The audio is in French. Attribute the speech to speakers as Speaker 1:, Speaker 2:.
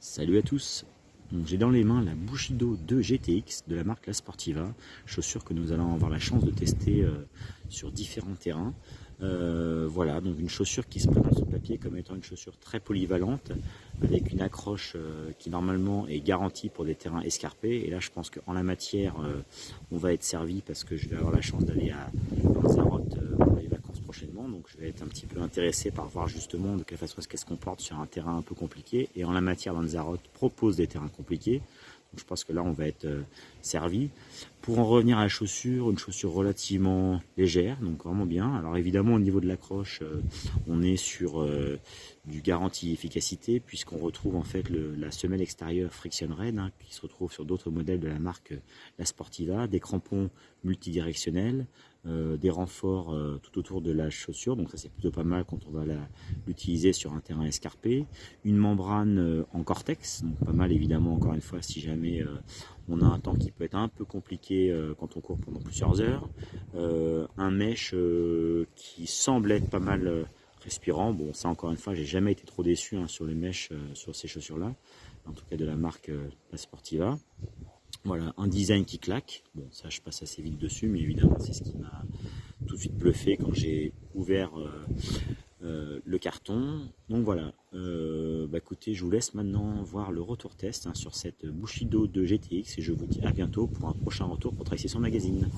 Speaker 1: Salut à tous. Donc, j'ai dans les mains la Bushido 2 GTX de la marque La Sportiva, chaussure que nous allons avoir la chance de tester sur différents terrains. Voilà, donc une chaussure qui se présente sur le papier comme étant une chaussure très polyvalente, avec une accroche qui normalement est garantie pour des terrains escarpés. Et là, je pense qu'en la matière, on va être servi parce que je vais avoir la chance d'aller à Lanzarote pour les vacances prochainement. Donc je vais être un petit peu intéressé par voir justement de quelle façon est-ce qu'elle se comporte sur un terrain un peu compliqué. Et en la matière, Lanzarote propose des terrains compliqués. Donc je pense que là, on va être servi. Pour en revenir à la chaussure, une chaussure relativement légère, donc vraiment bien. Alors évidemment, au niveau de l'accroche, on est sur du garantie efficacité, puisqu'on retrouve en fait la semelle extérieure Friction Red, qui se retrouve sur d'autres modèles de la marque La Sportiva, des crampons multidirectionnels, des renforts tout autour de la chaussure, donc ça c'est plutôt pas mal quand on va l'utiliser sur un terrain escarpé, une membrane en Cortex, donc pas mal évidemment encore une fois si jamais on a un temps qui peut être un peu compliqué quand on court pendant plusieurs heures, un mesh qui semble être pas mal respirant, bon ça encore une fois j'ai jamais été trop déçu sur les mèches sur ces chaussures là, en tout cas de la marque La Sportiva. Voilà, un design qui claque. Bon, ça, je passe assez vite dessus, mais évidemment, c'est ce qui m'a tout de suite bluffé quand j'ai ouvert le carton. Donc voilà, écoutez, je vous laisse maintenant voir le retour test sur cette Bushido 2 GTX et je vous dis à bientôt pour un prochain retour pour Tracy son magazine.